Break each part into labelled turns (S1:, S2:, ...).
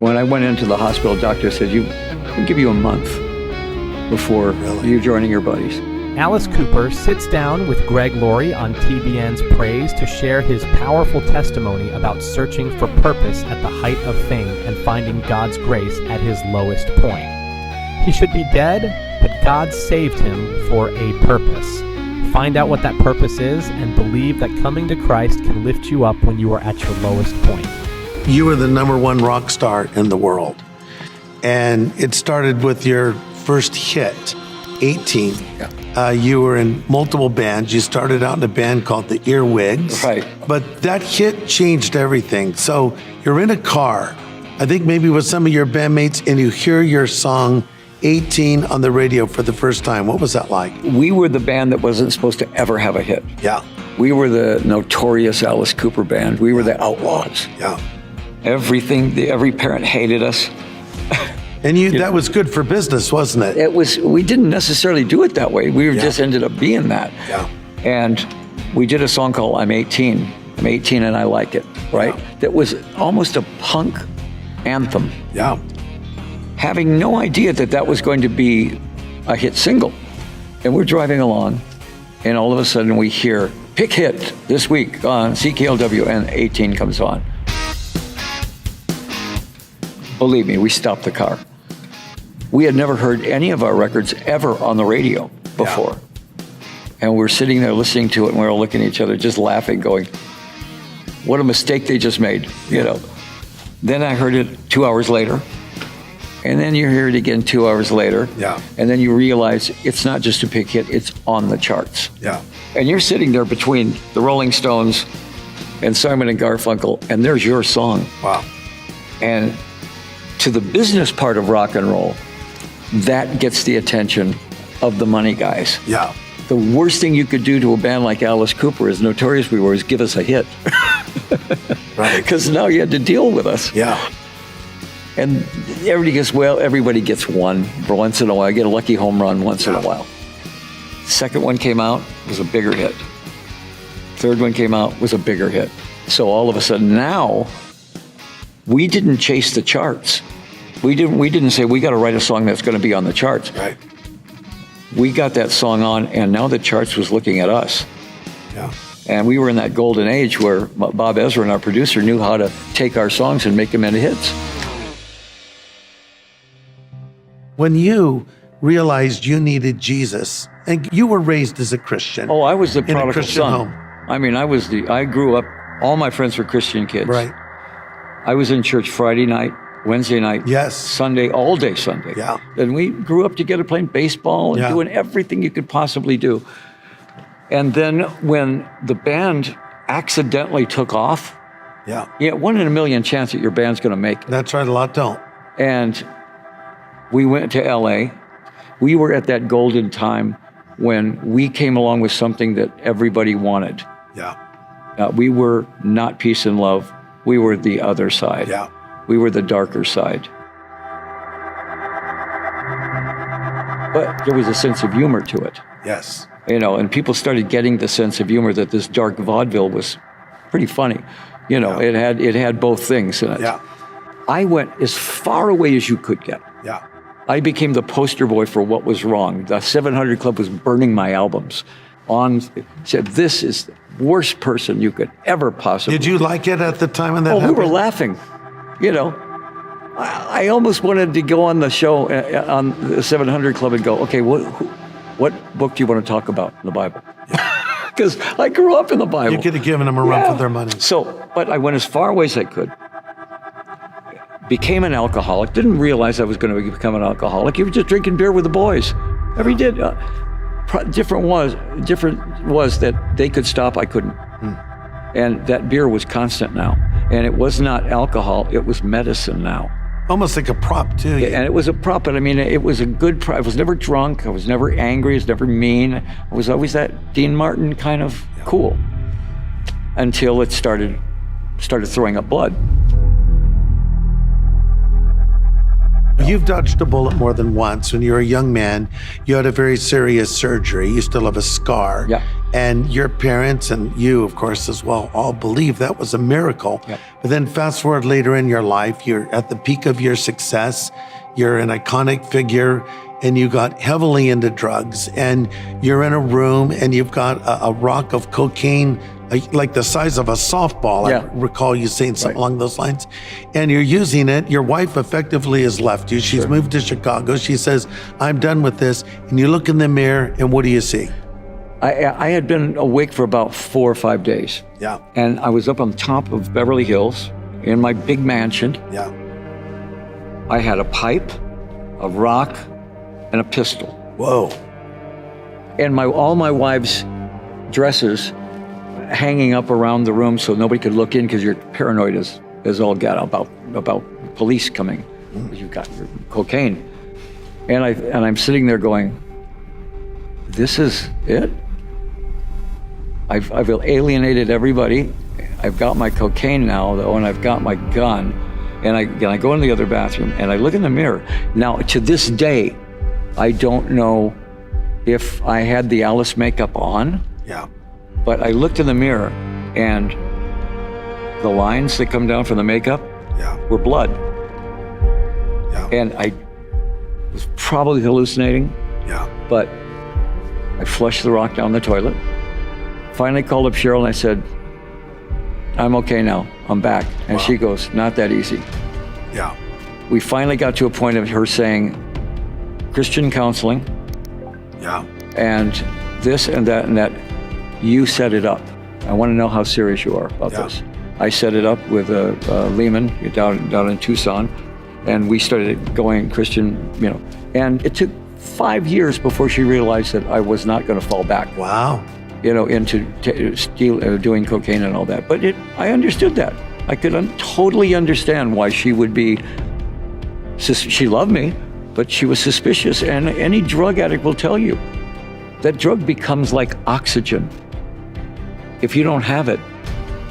S1: When I went into the hospital, doctor said, we'll give you a month before you're joining your buddies.
S2: Alice Cooper sits down with Greg Laurie on TBN's Praise to share his powerful testimony about searching for purpose at the height of fame and finding God's grace at his lowest point. He should be dead, but God saved him for a purpose. Find out what that purpose is and believe that coming to Christ can lift you up when you are at your lowest point.
S3: You were the #1 rock star in the world. And it started with your first hit, 18.
S1: Yeah.
S3: You were in multiple bands. You started out in a band called the Earwigs.
S1: Right.
S3: But that hit changed everything. So you're in a car, I think maybe with some of your bandmates, and you hear your song 18 on the radio for the first time. What was that like?
S1: We were the band that wasn't supposed to ever have a hit.
S3: Yeah.
S1: We were the notorious Alice Cooper band. We were the outlaws.
S3: Yeah.
S1: Every parent hated us.
S3: And that was good for business, wasn't it?
S1: We didn't necessarily do it that way. We just ended up being that.
S3: Yeah.
S1: And we did a song called I'm 18. I'm 18 and I like it, right?
S3: Yeah.
S1: That was almost a punk anthem.
S3: Yeah.
S1: Having no idea that was going to be a hit single. And we're driving along, and all of a sudden we hear, pick hit this week on CKLW, and 18 comes on. Believe me, we stopped the car. We had never heard any of our records ever on the radio before. Yeah. And we're sitting there listening to it, and we're all looking at each other, just laughing, going, what a mistake they just made, you know. Then I heard it 2 hours later, and then you hear it again 2 hours later.
S3: Yeah.
S1: And then you realize it's not just a big hit, it's on the charts.
S3: Yeah.
S1: And you're sitting there between the Rolling Stones and Simon and Garfunkel, and there's your song.
S3: Wow.
S1: And to the business part of rock and roll, that gets the attention of the money guys.
S3: Yeah.
S1: The worst thing you could do to a band like Alice Cooper, as notorious we were, is give us a hit.
S3: Right.
S1: Because now you had to deal with us.
S3: Yeah.
S1: And everybody gets one for once in a while. I get a lucky home run once in a while. Second one came out, was a bigger hit. Third one came out, was a bigger hit. So all of a sudden now, we didn't chase the charts. We didn't say we got to write a song that's going to be on the charts.
S3: Right.
S1: We got that song on, and now the charts was looking at us.
S3: Yeah.
S1: And we were in that golden age where Bob Ezrin, our producer, knew how to take our songs and make them into hits.
S3: When you realized you needed Jesus, and you were raised as a Christian.
S1: Oh, I was the
S3: in a
S1: prodigal
S3: Christian
S1: son.
S3: home.
S1: I mean, I grew up, all my friends were Christian kids.
S3: Right.
S1: I was in church Friday night, Wednesday night,
S3: Yes.
S1: Sunday, all day Sunday.
S3: Yeah.
S1: And we grew up together playing baseball and doing everything you could possibly do. And then when the band accidentally took off,
S3: Yeah.
S1: 1 in a million chance that your band's going to make it.
S3: That's right, a lot don't.
S1: And we went to LA. We were at that golden time when we came along with something that everybody wanted.
S3: Yeah.
S1: We were not peace and love. We were the other side.
S3: Yeah.
S1: We were the darker side. But there was a sense of humor to it.
S3: Yes.
S1: And people started getting the sense of humor that this dark vaudeville was pretty funny. It had both things in it.
S3: Yeah.
S1: I went as far away as you could get.
S3: Yeah.
S1: I became the poster boy for what was wrong. The 700 Club was burning my albums. Said, this is the worst person you could ever possibly.
S3: Did you like it at the time when that happened?
S1: We were laughing. I almost wanted to go on the show on the 700 Club and go, okay, what book do you want to talk about in the Bible? Because I grew up in the Bible.
S3: You could have given them a run for their money.
S1: But I went as far away as I could. Became an alcoholic. Didn't realize I was going to become an alcoholic. You were just drinking beer with the boys. Every day. Different was that they could stop, I couldn't. And that beer was constant now. And it was not alcohol, it was medicine now.
S3: Almost like a prop, too.
S1: And it was a prop, but I mean, it was a good prop. I was never drunk, I was never angry, I was never mean. I was always that Dean Martin kind of cool. Until it started throwing up blood.
S3: You've dodged a bullet more than once. When you were a young man, you had a very serious surgery. You still have a scar.
S1: Yeah.
S3: And your parents and you, of course, as well, all believe that was a miracle.
S1: Yep.
S3: But then fast forward later in your life, you're at the peak of your success. You're an iconic figure and you got heavily into drugs and you're in a room and you've got a rock of cocaine, like the size of a softball.
S1: Yeah.
S3: I recall you saying something
S1: Right.
S3: along those lines. And you're using it. Your wife effectively has left you. She's
S1: Sure.
S3: moved to Chicago. She says, I'm done with this. And you look in the mirror and what do you see?
S1: I had been awake for about 4 or 5 days.
S3: Yeah.
S1: And I was up on top of Beverly Hills in my big mansion.
S3: Yeah.
S1: I had a pipe, a rock, and a pistol.
S3: Whoa.
S1: And all my wife's dresses hanging up around the room so nobody could look in because you're paranoid as all get about police coming. You've got your cocaine. And I'm sitting there going, this is it? I've alienated everybody. I've got my cocaine now, though, and I've got my gun. And I go in the other bathroom, and I look in the mirror. Now, to this day, I don't know if I had the Alice makeup on,
S3: Yeah.
S1: but I looked in the mirror, and the lines that come down from the makeup
S3: Yeah.
S1: were blood.
S3: Yeah.
S1: And I was probably hallucinating,
S3: Yeah.
S1: but I flushed the rock down the toilet. Finally called up Cheryl and I said, I'm okay now, I'm back. And
S3: Wow.
S1: she goes, not that easy.
S3: Yeah.
S1: We finally got to a point of her saying, Christian counseling,
S3: Yeah.
S1: and this and that, you set it up. I want to know how serious you are about
S3: Yeah.
S1: this. I set it up with Lehman down in Tucson, and we started going Christian, and it took 5 years before she realized that I was not going to fall back,
S3: Wow.
S1: into doing cocaine and all that. But I understood that. I could totally understand why she would be, she loved me, but she was suspicious. And any drug addict will tell you that drug becomes like oxygen. If you don't have it,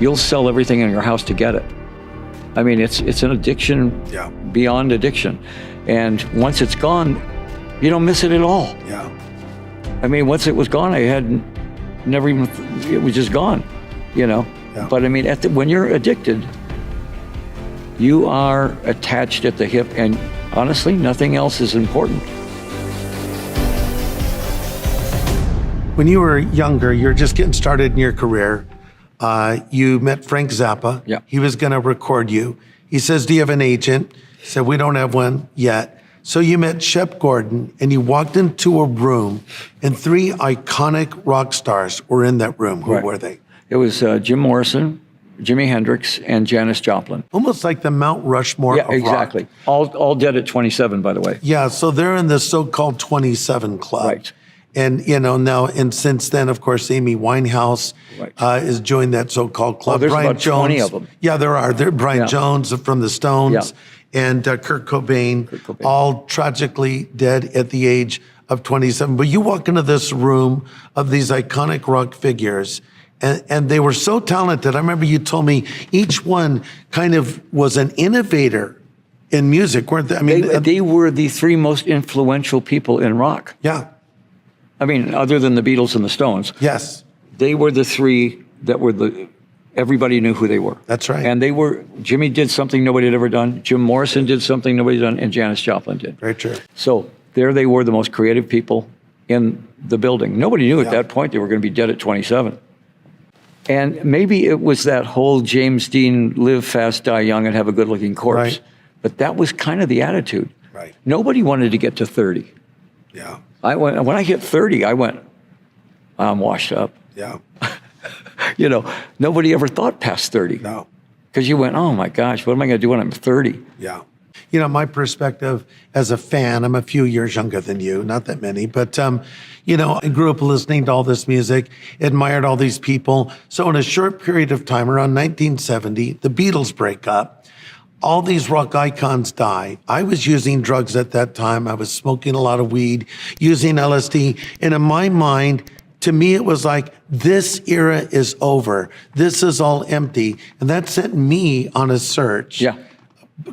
S1: you'll sell everything in your house to get it. I mean, it's an addiction
S3: Yeah.
S1: beyond addiction. And once it's gone, you don't miss it at all.
S3: Yeah.
S1: I mean, once it was gone, I had never even, it was just gone,
S3: Yeah.
S1: But I mean, when you're addicted, you are attached at the hip, and honestly, nothing else is important.
S3: When you were younger, you're just getting started in your career. You met Frank Zappa.
S1: Yeah.
S3: He was going to record you. He says, do you have an agent? He said, we don't have one yet. So you met Shep Gordon and you walked into a room and 3 iconic rock stars were in that room. Who
S1: Right.
S3: were they?
S1: It was Jim Morrison, Jimi Hendrix, and Janis Joplin.
S3: Almost like the Mount Rushmore
S1: Yeah,
S3: of rock.
S1: exactly. All dead at 27, by the way.
S3: Yeah, so they're in the so-called 27 Club.
S1: Right.
S3: And, now, and since then, of course, Amy Winehouse
S1: Right.
S3: has joined that so-called club.
S1: there's
S3: Brian
S1: about 20 of them.
S3: Yeah, there are. Brian
S1: Yeah.
S3: Jones from the Stones
S1: Yeah.
S3: and Kurt Cobain,
S1: Cobain.
S3: all tragically dead at the age of 27. But you walk into this room of these iconic rock figures, and they were so talented. I remember you told me each one kind of was an innovator in music, weren't they? I mean,
S1: They were the 3 most influential people in rock.
S3: yeah,
S1: I mean, other than the Beatles and the Stones.
S3: yes.
S1: They were the 3 that were everybody knew who they were.
S3: That's right.
S1: And Jimmy did something nobody had ever done, Jim Morrison did something nobody had done, and Janis Joplin did.
S3: Very true.
S1: So there they were, the most creative people in the building. Nobody knew at
S3: Yeah.
S1: that point they were going to be dead at 27. And maybe it was that whole James Dean, live fast, die young, and have a good-looking corpse.
S3: Right.
S1: But that was kind of the attitude.
S3: Right.
S1: Nobody wanted to get to 30.
S3: Yeah,
S1: When I hit 30, I went, I'm washed up.
S3: yeah,
S1: Nobody ever thought past 30.
S3: no.
S1: Because you went, oh my gosh, what am I going to do when I'm 30?
S3: Yeah. My perspective as a fan, I'm a few years younger than you, not that many, but, I grew up listening to all this music, admired all these people. So in a short period of time, around 1970, the Beatles break up. All these rock icons die. I was using drugs at that time. I was smoking a lot of weed, using LSD. And in my mind, to me, it was like, this era is over. This is all empty. And that sent me on a search.
S1: Yeah.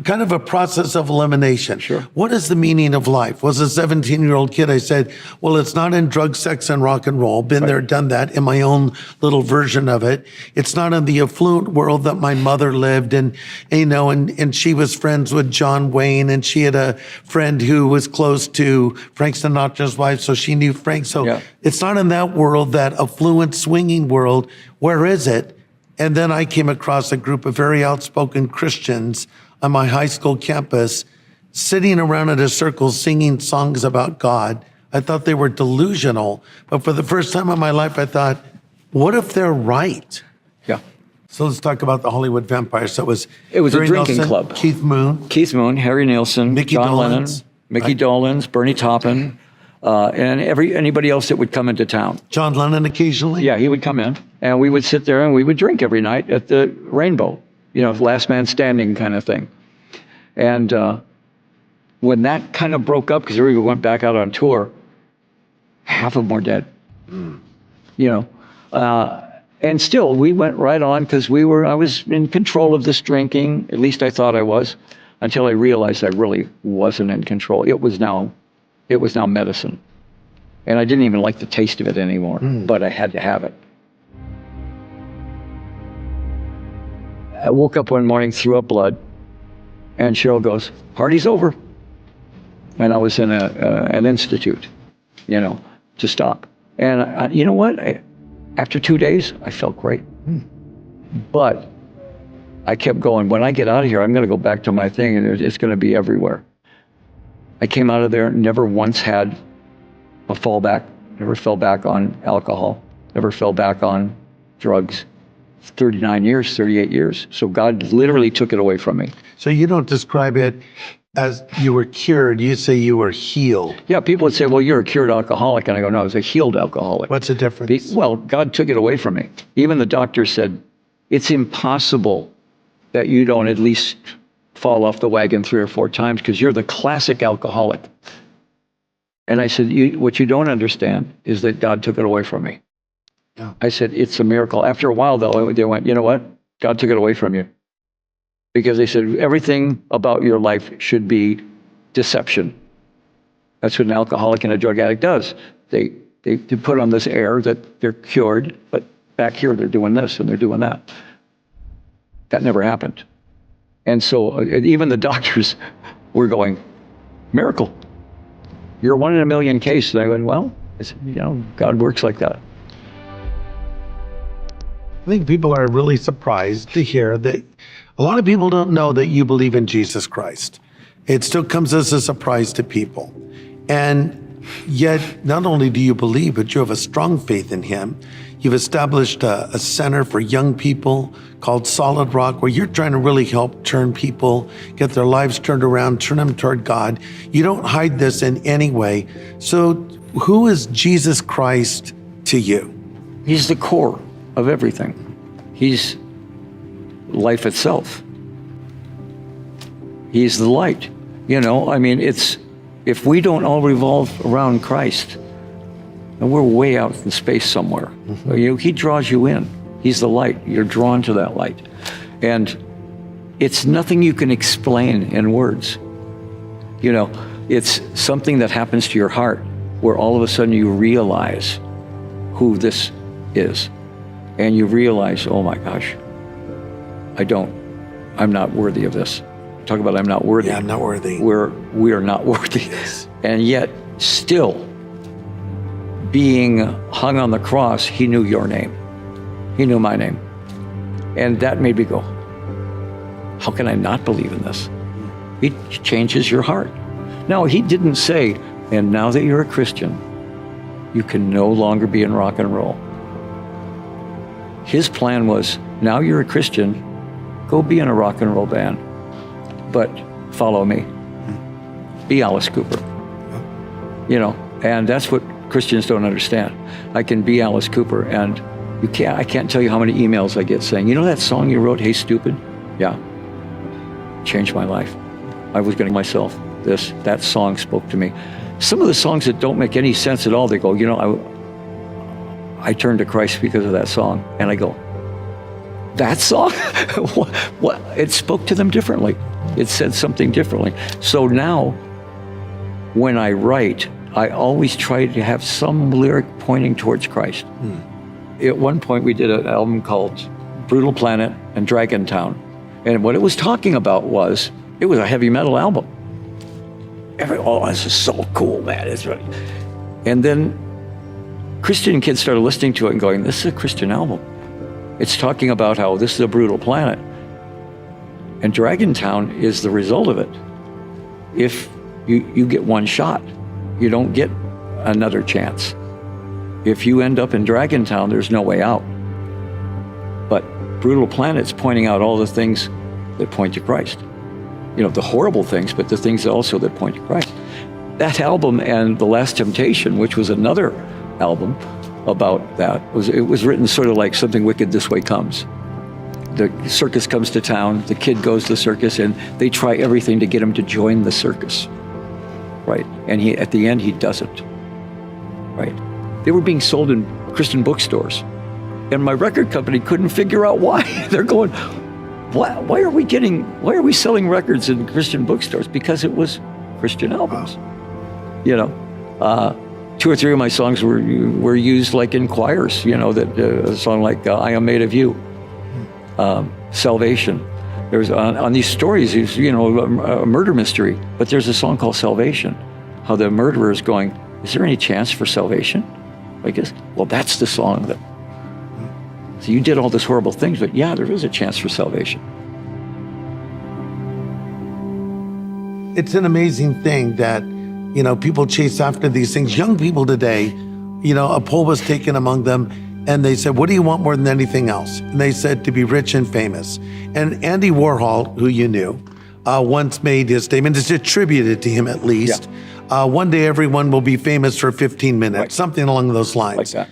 S3: kind of a process of elimination.
S1: Sure.
S3: What is the meaning of life? Was a 17-year-old kid. I said, well, it's not in drugs, sex, and rock and roll. Been there, done that in my own little version of it. It's not in the affluent world that my mother lived in, and she was friends with John Wayne, and she had a friend who was close to Frank Sinatra's wife, so she knew Frank. So it's not in that world, that affluent swinging world. Where is it? And then I came across a group of very outspoken Christians on my high school campus, sitting around in a circle singing songs about God. I thought they were delusional, but for the first time in my life, I thought, what if they're right?
S1: Yeah.
S3: So let's talk about the Hollywood Vampires. So
S1: It was a
S3: Harry
S1: drinking
S3: Nilsson,
S1: club.
S3: Keith Moon,
S1: Harry Nilsson,
S3: Mickey
S1: John Lennon,
S3: Dolenz,
S1: Mickey Dolenz, Bernie Taupin, and anybody else that would come into town.
S3: John Lennon occasionally.
S1: Yeah, he would come in, and we would sit there and we would drink every night at the Rainbow, last man standing kind of thing. And when that kind of broke up, because we went back out on tour, half of them were dead. And still, we went right on because I was in control of this drinking. At least I thought I was, until I realized I really wasn't in control. It was now medicine. And I didn't even like the taste of it anymore, but I had to have it. I woke up one morning, threw up blood, and Cheryl goes, "Party's over." And I was in an institute, to stop. And you know what? After 2 days, I felt great. But I kept going. When I get out of here, I'm going to go back to my thing, and it's going to be everywhere. I came out of there, never once had a fallback, never fell back on alcohol, never fell back on drugs. 39 years, 38 years. So God literally took it away from me.
S3: So you don't describe it as you were cured, you say you were healed.
S1: Yeah, people would say, well, you're a cured alcoholic. And I go, no, I was a healed alcoholic.
S3: What's the difference?
S1: Well, God took it away from me. Even the doctor said, it's impossible that you don't at least fall off the wagon 3 or 4 times because you're the classic alcoholic. And I said, what you don't understand is that God took it away from me.
S3: Yeah.
S1: I said, it's a miracle. After a while, though, they went, you know what? God took it away from you. Because they said, everything about your life should be deception. That's what an alcoholic and a drug addict does. They put on this air that they're cured, but back here they're doing this and they're doing that. That never happened. And so even the doctors were going, miracle. You're a 1 in a million case. And I went, well, God works like that.
S3: I think people are really surprised to hear that a lot of people don't know that you believe in Jesus Christ. It still comes as a surprise to people. And yet, not only do you believe, but you have a strong faith in him. You've established a center for young people called Solid Rock, where you're trying to really help turn people, get their lives turned around, turn them toward God. You don't hide this in any way. So who is Jesus Christ to you?
S1: He's the core of everything. He's life itself. He's the light. If we don't all revolve around Christ, then we're way out in space somewhere. He draws you in. He's the light. You're drawn to that light. And it's nothing you can explain in words. It's something that happens to your heart where all of a sudden you realize who this is. And you realize, oh my gosh, I'm not worthy of this. Talk about I'm not worthy.
S3: Yeah, I'm not worthy.
S1: We are not worthy.
S3: Yes.
S1: And yet, still, being hung on the cross, he knew your name. He knew my name. And that made me go, how can I not believe in this? He changes your heart. No, he didn't say, and now that you're a Christian, you can no longer be in rock and roll. His plan was, now you're a Christian, go be in a rock and roll band, but follow me. Be Alice Cooper. And that's what Christians don't understand. I can be Alice Cooper, and I can't tell you how many emails I get saying, that song you wrote, Hey Stupid? Yeah. Changed my life. I was getting myself that song spoke to me. Some of the songs that don't make any sense at all, they go, I turned to Christ because of that song. And I go, that song? What? It spoke to them differently. It said something differently. So now, when I write, I always try to have some lyric pointing towards Christ. At one point, we did an album called Brutal Planet and Dragon Town. And what it was talking about was, it was a heavy metal album. Oh, this is so cool, man. It's really... And then Christian kids started listening to it and going, this is a Christian album. It's talking about how this is a brutal planet. And Dragon Town is the result of it. If you get one shot, you don't get another chance. If you end up in Dragon Town, there's no way out. But Brutal Planet's pointing out all the things that point to Christ. You know, the horrible things, but the things also that point to Christ. That album and The Last Temptation, which was another album about that, it was written sort of like Something Wicked This Way Comes. The circus comes to town, the kid goes to the circus, and they try everything to get him to join the circus, right? And at the end, he doesn't, right? They were being sold in Christian bookstores, and my record company couldn't figure out why. They're going, why are we selling records in Christian bookstores? Because it was Christian albums. You know, 2 or 3 of my songs were used like in choirs. You know, that a song like "I Am Made of You," "Salvation." There's on these stories, you know, a murder mystery. But there's a song called "Salvation," how the murderer is going, "Is there any chance for salvation?" I guess. Well, that's the song that. So you did all these horrible things, but yeah, there is a chance for salvation.
S3: It's an amazing thing that, you know, people chase after these things. Young people today, you know, a poll was taken among them, and they said, what do you want more than anything else? And they said, to be rich and famous. And Andy Warhol, who you knew, once made his statement, it's attributed to him at least, one day everyone will be famous for 15 minutes, right. Something along those lines.
S1: Like that.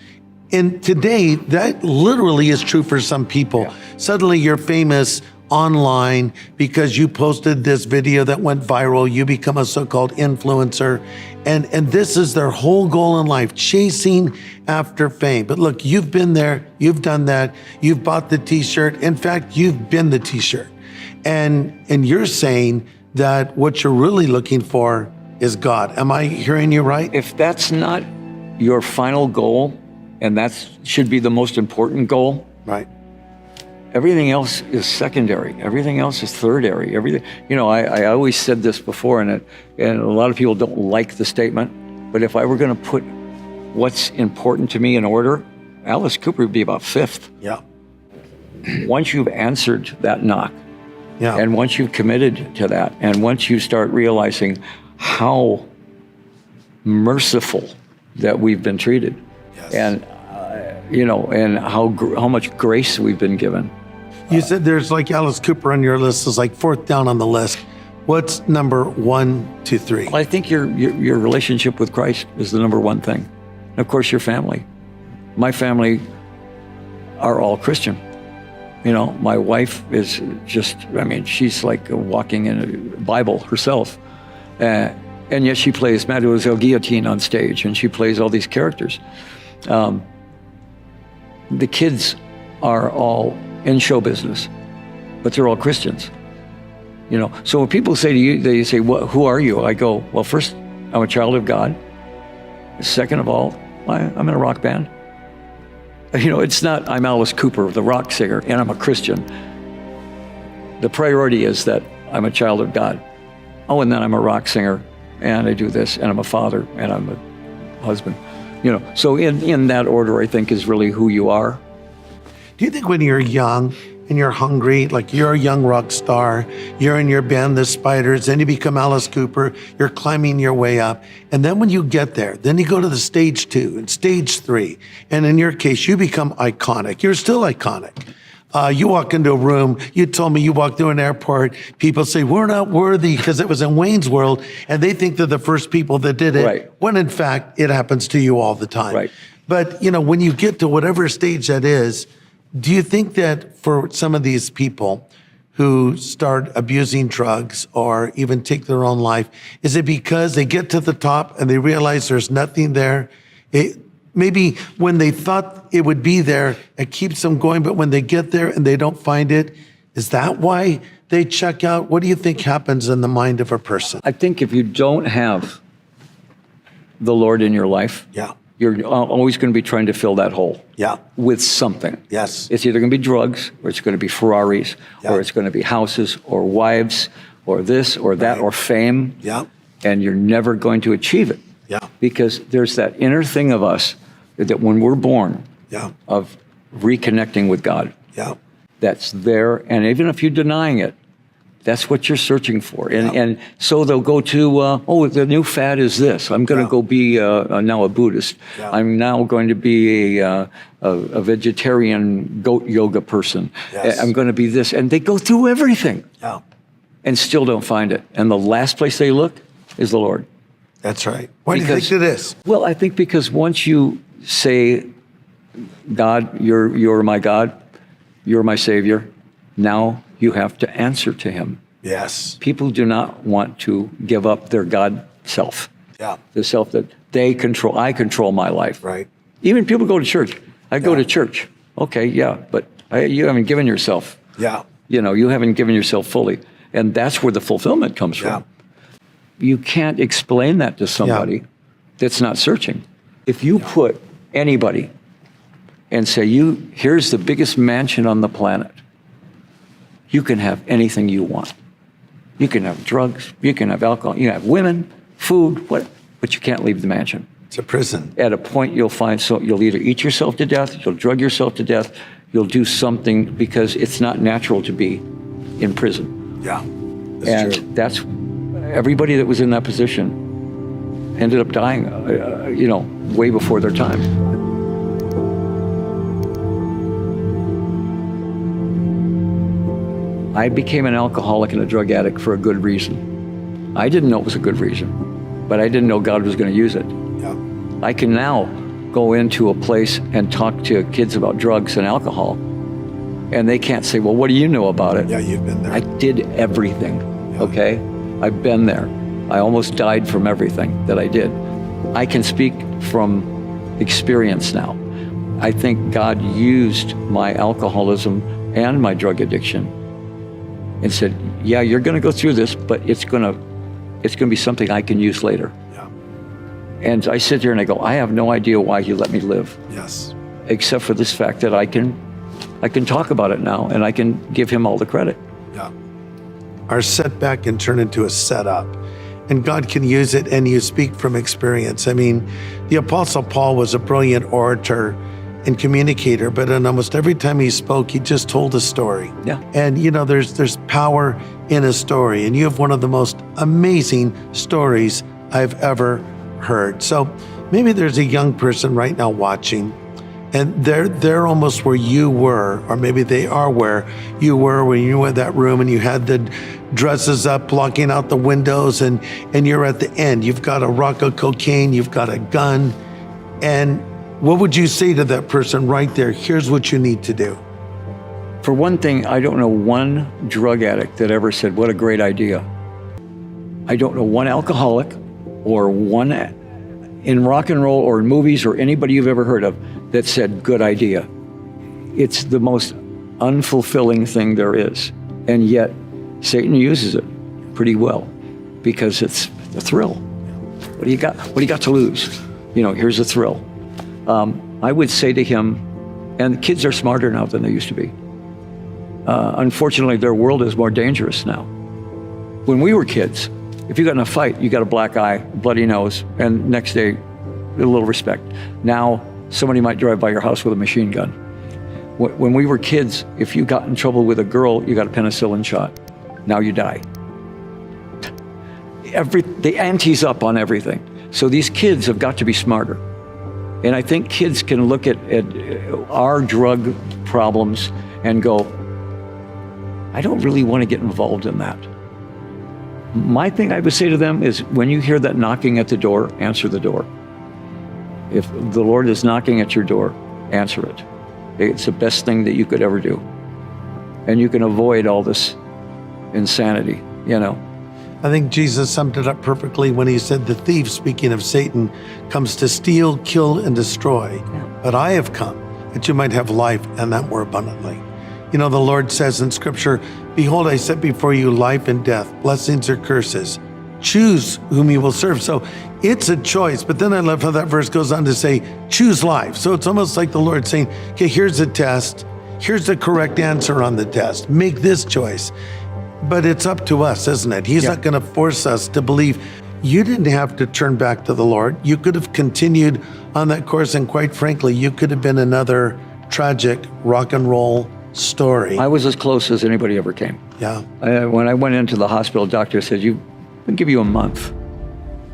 S3: And today, that literally is true for some people. Yeah. Suddenly you're famous online because you posted this video that went viral. You become a so-called influencer. And this is their whole goal in life, chasing after fame. But look, you've been there, you've done that, you've bought the t-shirt. In fact, you've been the t-shirt. And you're saying that what you're really looking for is God. Am I hearing you right?
S1: If that's not your final goal, and that should be the most important goal.
S3: Right.
S1: Everything else is secondary. Everything else is thirdary. Everything, you know, I always said this before, and a lot of people don't like the statement, but if I were going to put what's important to me in order, Alice Cooper would be about 5th.
S3: Yeah.
S1: Once you've answered that knock,
S3: yeah,
S1: and once you've committed to that, and once you start realizing how merciful that we've been treated, yes. And you know, and how much grace we've been given.
S3: You said there's like Alice Cooper on your list is like 4th down on the list. What's number 1, 2, 3?
S1: Well, I think your relationship with Christ is the number one thing. And of course, your family. My family are all Christian. You know, my wife is just, I mean, she's like walking in a Bible herself. And yet she plays Mademoiselle Guillotine on stage, and she plays all these characters. The kids are all in show business, but they're all Christians. You know, so when people say to you, they say, who are you? I go, well, first, I'm a child of God. Second of all, I'm in a rock band. You know, it's not, I'm Alice Cooper, the rock singer, and I'm a Christian. The priority is that I'm a child of God. Oh, and then I'm a rock singer, and I do this, and I'm a father, and I'm a husband. You know, so in that order, I think, is really who you are.
S3: Do you think when you're young and you're hungry, like you're a young rock star, you're in your band, the Spiders, then you become Alice Cooper, you're climbing your way up, and then when you get there, then you go to the stage 2 and stage 3, and in your case, you become iconic. You're still iconic. You walk into a room, you told me you walk through an airport, people say, we're not worthy because it was in Wayne's World, and they think they're the first people that did it,
S1: right.
S3: When in fact, it happens to you all the time.
S1: Right.
S3: But, you know, when you get to whatever stage that is, do you think that for some of these people who start abusing drugs or even take their own life, is it because they get to the top and they realize there's nothing there? Maybe when they thought it would be there, it keeps them going, but when they get there and they don't find it, Is that why they check out? What do you think happens in the mind of a person?
S1: I think if you don't have the Lord in your life,
S3: Yeah.
S1: you're always going to be trying to fill that hole
S3: Yeah.
S1: with something.
S3: Yes.
S1: It's either going to be drugs, or it's going to be Ferraris,
S3: Yeah.
S1: or it's going to be houses, or wives, or this, or that,
S3: Right.
S1: or fame.
S3: Yeah.
S1: And you're never going to achieve it.
S3: Yeah.
S1: Because there's that inner thing of us that when we're born,
S3: Yeah.
S1: of reconnecting with God,
S3: Yeah.
S1: that's there. And even if you're denying it, that's what you're searching for. And so they'll go to, the new fad is this. I'm going to
S3: Yeah.
S1: go be now a Buddhist.
S3: Yeah.
S1: I'm now going to be a vegetarian goat yoga person.
S3: Yes.
S1: I'm going to be this. And they go through everything
S3: Yeah.
S1: and still don't find it. And the last place they look is the Lord.
S3: That's right. Why do you
S1: Because-
S3: think it is?
S1: Well, I think because once you say, God, you're my God, you're my Savior, now you have to answer to him.
S3: Yes.
S1: People do not want to give up their God self,
S3: Yeah.
S1: the self that they control. I control my life.
S3: Right.
S1: Even people go to church. I go
S3: Yeah.
S1: to church. Okay, yeah, but you haven't given yourself.
S3: Yeah.
S1: You haven't given yourself fully. And that's where the fulfillment comes
S3: Yeah.
S1: from. You can't explain that to somebody that's not searching. If you put anybody and say, here's the biggest mansion on the planet, you can have anything you want. You can have drugs, you can have alcohol, you can have women, food, but you can't leave the mansion.
S3: It's a prison.
S1: At a point you'll either eat yourself to death, you'll drug yourself to death, you'll do something because it's not natural to be in prison.
S3: Yeah. That's true.
S1: That's everybody that was in that position ended up dying, way before their time. I became an alcoholic and a drug addict for a good reason. I didn't know it was a good reason, but I didn't know God was going to use it.
S3: Yeah.
S1: I can now go into a place and talk to kids about drugs and alcohol, and they can't say, well, what do you know about it?
S3: Yeah, you've been there.
S1: I did everything,
S3: Yeah.
S1: okay? I've been there. I almost died from everything that I did. I can speak from experience now. I think God used my alcoholism and my drug addiction and said, yeah, you're going to go through this, but it's going to be something I can use later.
S3: Yeah.
S1: And I sit here and I go, I have no idea why he let me live,
S3: Yes.
S1: except for this fact that I can talk about it now and I can give him all the credit.
S3: Yeah. Our setback can turn into a setup, and God can use it, and you speak from experience. I mean, the Apostle Paul was a brilliant orator and communicator, but in almost every time he spoke, he just told a story.
S1: Yeah.
S3: And there's power in a story, and you have one of the most amazing stories I've ever heard. So maybe there's a young person right now watching, and they're almost where you were, or maybe they are where you were when you were in that room and you had the dresses up, blocking out the windows, and you're at the end. You've got a rock of cocaine, you've got a gun, and what would you say to that person right there? Here's what you need to do.
S1: For one thing, I don't know one drug addict that ever said, what a great idea. I don't know one alcoholic or one in rock and roll or in movies or anybody you've ever heard of that said, good idea. It's the most unfulfilling thing there is. And yet Satan uses it pretty well because it's the thrill. What do you got? What do you got to lose? Here's a thrill. I would say to him, and kids are smarter now than they used to be. Unfortunately, their world is more dangerous now. When we were kids, if you got in a fight, you got a black eye, bloody nose, and next day, a little respect. Now, somebody might drive by your house with a machine gun. When we were kids, if you got in trouble with a girl, you got a penicillin shot. Now you die. The ante's up on everything. So these kids have got to be smarter. And I think kids can look at our drug problems and go, I don't really want to get involved in that. My thing I would say to them is, when you hear that knocking at the door, answer the door. If the Lord is knocking at your door, answer it. It's the best thing that you could ever do. And you can avoid all this insanity,
S3: I think Jesus summed it up perfectly when he said, the thief, speaking of Satan, comes to steal, kill, and destroy.
S1: Yeah.
S3: But I have come that you might have life, and that more abundantly. You know, the Lord says in Scripture, behold, I set before you life and death, blessings or curses. Choose whom you will serve. So it's a choice. But then I love how that verse goes on to say, choose life. So it's almost like the Lord saying, okay, here's a test. Here's the correct answer on the test. Make this choice. But it's up to us, isn't it? He's not going to force us to believe. You didn't have to turn back to the Lord. You could have continued on that course. And quite frankly, you could have been another tragic rock and roll story.
S1: I was as close as anybody ever came.
S3: Yeah.
S1: When I went into the hospital, doctor said, we'll give you a month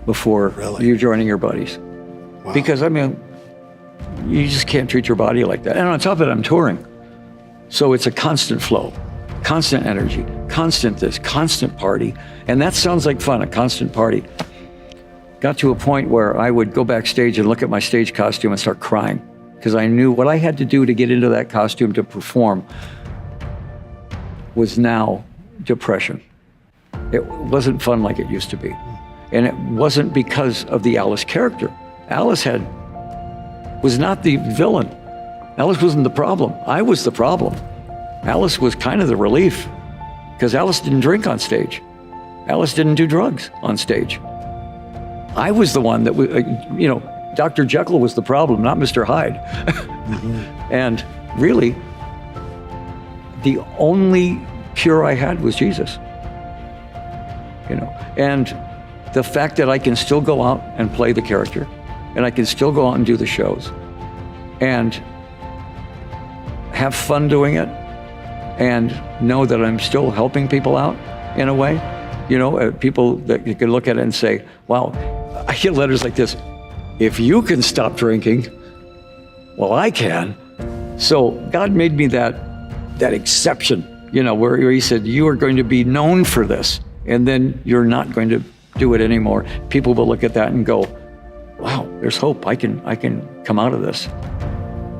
S1: before you're joining your buddies.
S3: Wow.
S1: Because, I mean, you just can't treat your body like that. And on top of it, I'm touring. So it's a constant flow, constant energy, constant this, constant party. And that sounds like fun, a constant party. Got to a point where I would go backstage and look at my stage costume and start crying because I knew what I had to do to get into that costume to perform was now depression. It wasn't fun like it used to be. And it wasn't because of the Alice character. Alice was not the villain. Alice wasn't the problem. I was the problem. Alice was kind of the relief because Alice didn't drink on stage. Alice didn't do drugs on stage. I was the one that, Dr. Jekyll was the problem, not Mr. Hyde. And really, the only cure I had was Jesus. And the fact that I can still go out and play the character, and I can still go out and do the shows, and have fun doing it, and know that I'm still helping people out in a way. People that you can look at it and say, wow, I get letters like this. If you can stop drinking, well, I can. So God made me that exception, where he said, you are going to be known for this, and then you're not going to do it anymore. People will look at that and go, wow, there's hope. I can come out of this.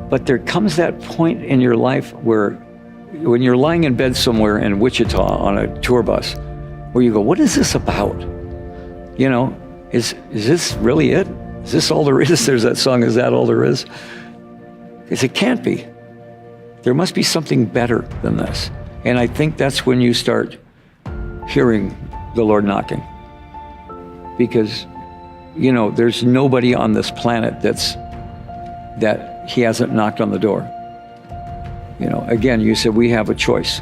S1: But there comes that point in your life where when you're lying in bed somewhere in Wichita on a tour bus, where you go, what is this about? Is this really it? Is this all there is? There's that song, Is That All There Is? Because it can't be. There must be something better than this. And I think that's when you start hearing the Lord knocking. Because, there's nobody on this planet that he hasn't knocked on the door. Again, you said we have a choice.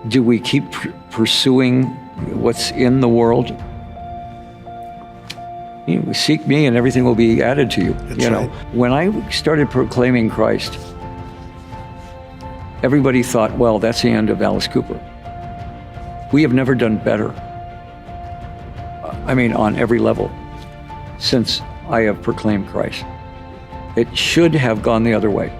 S1: Do we keep pursuing what's in the world? Seek me and everything will be added to you.
S3: That's right.
S1: When I started proclaiming Christ, everybody thought, well, that's the end of Alice Cooper. We have never done better. On every level since I have proclaimed Christ. It should have gone the other way.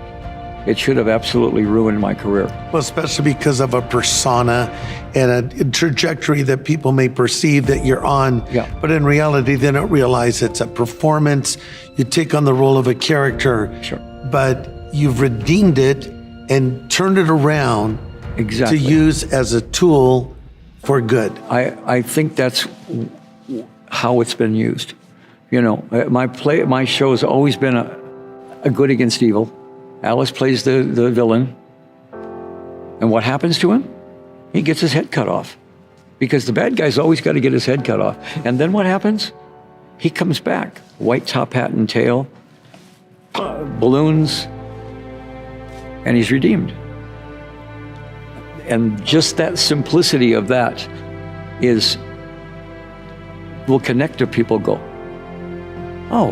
S1: It should have absolutely ruined my career.
S3: Well, especially because of a persona and a trajectory that people may perceive that you're on.
S1: Yeah.
S3: But in reality, they don't realize it's a performance. You take on the role of a character.
S1: Sure.
S3: But you've redeemed it and turned it around
S1: Exactly.
S3: to use as a tool for good.
S1: I think that's how it's been used. My show has always been a good against evil. Alice plays the villain. And what happens to him? He gets his head cut off. Because the bad guy's always got to get his head cut off. And then what happens? He comes back. White top hat and tail, balloons, and he's redeemed. And just that simplicity of that will connect to people go, oh,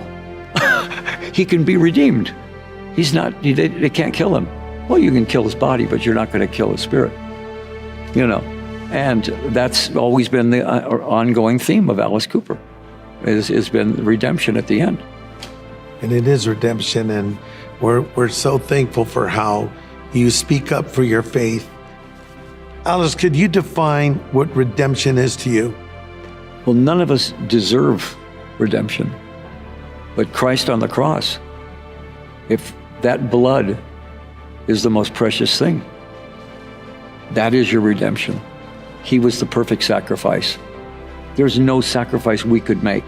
S1: he can be redeemed. He's not, they can't kill him. Well, you can kill his body, but you're not going to kill his spirit. And that's always been the ongoing theme of Alice Cooper, has been redemption at the end.
S3: And it is redemption, and we're so thankful for how you speak up for your faith. Alice, could you define what redemption is to you?
S1: Well, none of us deserve redemption, but Christ on the cross, if that blood is the most precious thing, that is your redemption. He was the perfect sacrifice. There's no sacrifice we could make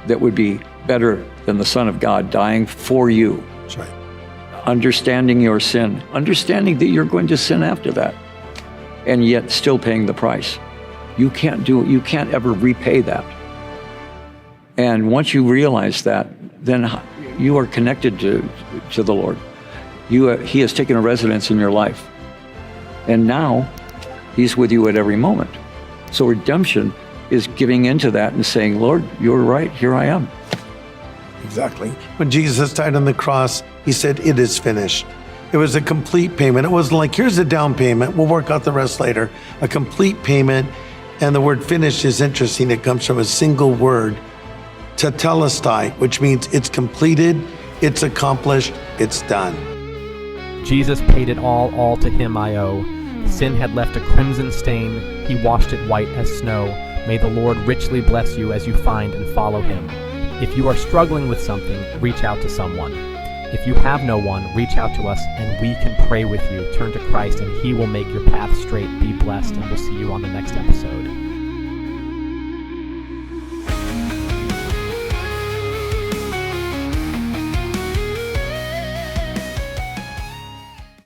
S1: that would be better than the Son of God dying for you.
S3: That's right.
S1: understanding your sin, understanding that you're going to sin after that, and yet still paying the price. You can't do it. You can't ever repay that. And once you realize that, then you are connected to the Lord. He has taken a residence in your life. And now he's with you at every moment. So redemption is giving into that and saying, Lord, you're right, here I am.
S3: Exactly. When Jesus died on the cross, he said, it is finished. It was a complete payment. It wasn't like, here's a down payment, we'll work out the rest later. A complete payment. And the word finished is interesting. It comes from a single word, tetelestai, which means it's completed, it's accomplished, it's done.
S2: Jesus paid it all to him I owe. Sin had left a crimson stain, he washed it white as snow. May the Lord richly bless you as you find and follow him. If you are struggling with something, reach out to someone. If you have no one, reach out to us and we can pray with you. Turn to Christ and he will make your path straight. Be blessed, and we'll see you on the next episode.